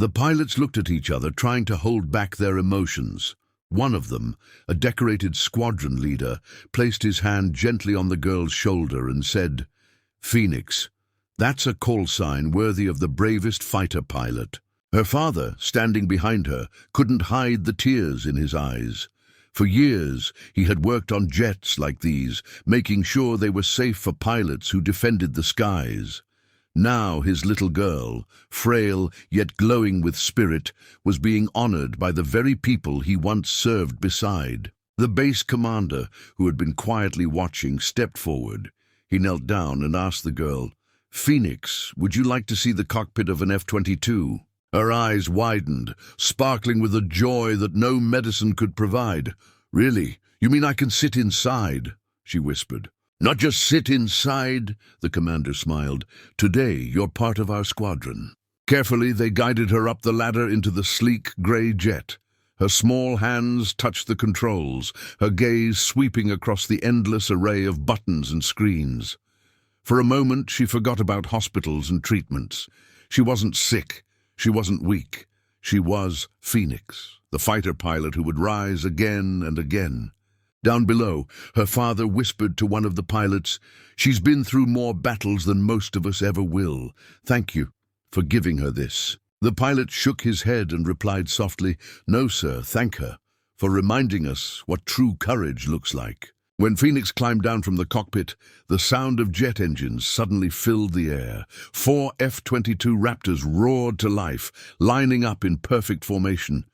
The pilots looked at each other, trying to hold back their emotions. One of them, a decorated squadron leader, placed his hand gently on the girl's shoulder and said, "Phoenix, that's a call sign worthy of the bravest fighter pilot." Her father, standing behind her, couldn't hide the tears in his eyes. For years, he had worked on jets like these, making sure they were safe for pilots who defended the skies. Now his little girl, frail yet glowing with spirit, was being honored by the very people he once served beside. The base commander, who had been quietly watching, stepped forward. He knelt down and asked the girl, "Phoenix, would you like to see the cockpit of an F-22? Her eyes widened, sparkling with a joy that no medicine could provide. "Really? You mean I can sit inside?" she whispered. "Not just sit inside," the commander smiled. "Today, you're part of our squadron." Carefully, they guided her up the ladder into the sleek gray jet. Her small hands touched the controls, her gaze sweeping across the endless array of buttons and screens. For a moment, she forgot about hospitals and treatments. She wasn't sick. She wasn't weak. She was Phoenix, the fighter pilot who would rise again and again. Down below, her father whispered to one of the pilots, "She's been through more battles than most of us ever will. Thank you for giving her this." The pilot shook his head and replied softly, "No, sir, thank her for reminding us what true courage looks like." When Phoenix climbed down from the cockpit, the sound of jet engines suddenly filled the air. 4 F-22 Raptors roared to life, lining up in perfect formation.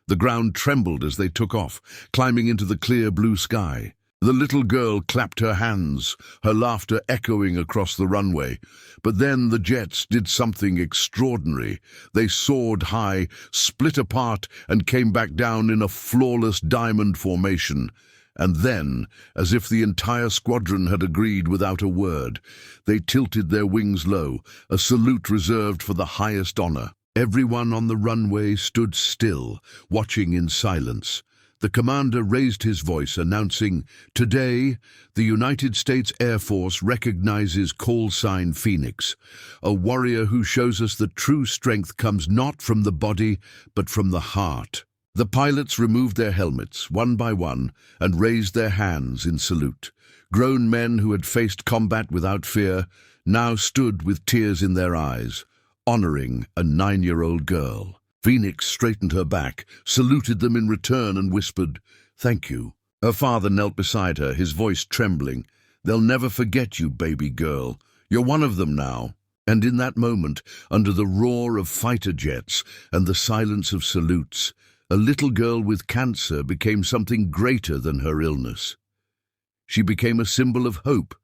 The ground trembled as they took off, climbing into the clear blue sky. The little girl clapped her hands, her laughter echoing across the runway. But then the jets did something extraordinary. They soared high, split apart, and came back down in a flawless diamond formation. And then, as if the entire squadron had agreed without a word, they tilted their wings low, a salute reserved for the highest honor. Everyone on the runway stood still, watching in silence. The commander raised his voice, announcing, "Today, the United States Air Force recognizes call sign Phoenix, a warrior who shows us that true strength comes not from the body, but from the heart." The pilots removed their helmets, one by one, and raised their hands in salute. Grown men who had faced combat without fear now stood with tears in their eyes, honoring a 9-year-old girl. Phoenix straightened her back, saluted them in return, and whispered, "Thank you." Her father knelt beside her, his voice trembling. "They'll never forget you, baby girl. You're one of them now." And in that moment, under the roar of fighter jets and the silence of salutes, a little girl with cancer became something greater than her illness. She became a symbol of hope,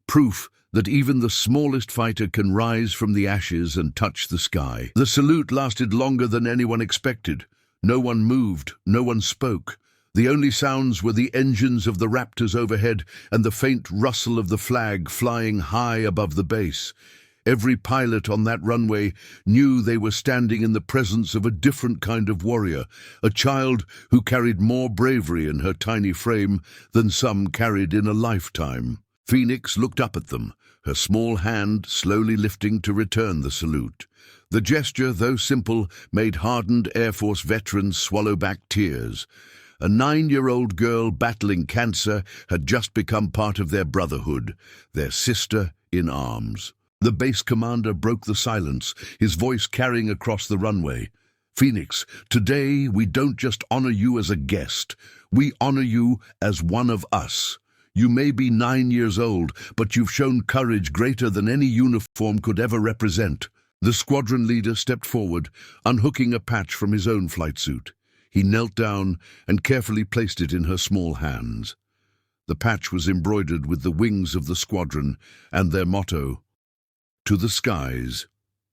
proof that even the smallest fighter can rise from the ashes and touch the sky. The salute lasted longer than anyone expected. No one moved, no one spoke. The only sounds were the engines of the Raptors overhead and the faint rustle of the flag flying high above the base. Every pilot on that runway knew they were standing in the presence of a different kind of warrior, a child who carried more bravery in her tiny frame than some carried in a lifetime. Phoenix looked up at them, her small hand slowly lifting to return the salute. The gesture, though simple, made hardened Air Force veterans swallow back tears. A 9-year-old girl battling cancer had just become part of their brotherhood, their sister in arms. The base commander broke the silence, his voice carrying across the runway. "Phoenix, today we don't just honor you as a guest. We honor you as one of us. You may be 9 years old, but you've shown courage greater than any uniform could ever represent." The squadron leader stepped forward, unhooking a patch from his own flight suit. He knelt down and carefully placed it in her small hands. The patch was embroidered with the wings of the squadron and their motto, "To the skies,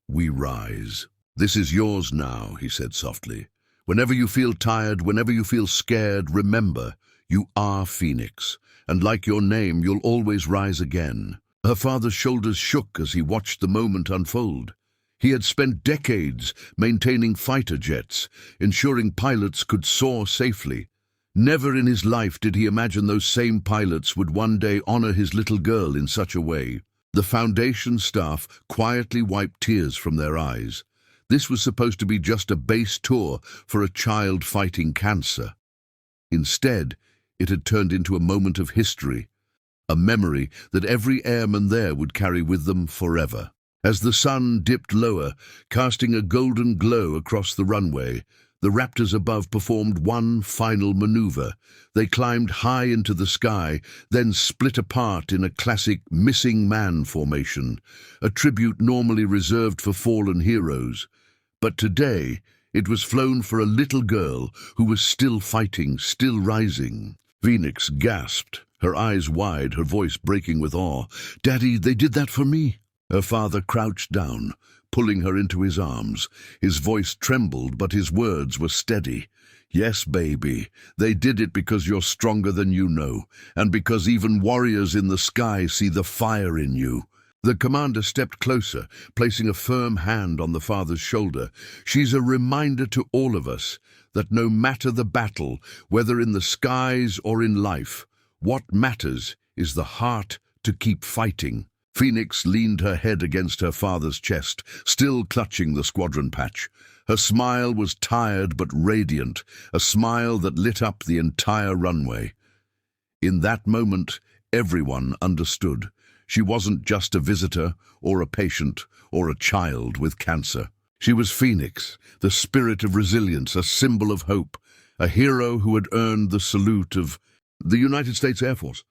we rise." "This is yours now," he said softly. "Whenever you feel tired, whenever you feel scared, remember, you are Phoenix, and like your name, you'll always rise again." Her father's shoulders shook as he watched the moment unfold. He had spent decades maintaining fighter jets, ensuring pilots could soar safely. Never in his life did he imagine those same pilots would one day honor his little girl in such a way. The Foundation staff quietly wiped tears from their eyes. This was supposed to be just a base tour for a child fighting cancer. Instead, it had turned into a moment of history, a memory that every airman there would carry with them forever. As the sun dipped lower, casting a golden glow across the runway, the Raptors above performed one final maneuver. They climbed high into the sky, then split apart in a classic missing man formation, a tribute normally reserved for fallen heroes. But today, it was flown for a little girl who was still fighting, still rising. Phoenix gasped, her eyes wide, her voice breaking with awe. "Daddy, they did that for me." Her father crouched down, pulling her into his arms. His voice trembled, but his words were steady. "Yes, baby, they did it because you're stronger than you know, and because even warriors in the sky see the fire in you." The commander stepped closer, placing a firm hand on the father's shoulder. "She's a reminder to all of us that no matter the battle, whether in the skies or in life, what matters is the heart to keep fighting." Phoenix leaned her head against her father's chest, still clutching the squadron patch. Her smile was tired but radiant, a smile that lit up the entire runway. In that moment, everyone understood. She wasn't just a visitor, or a patient, or a child with cancer. She was Phoenix, the spirit of resilience, a symbol of hope, a hero who had earned the salute of the United States Air Force.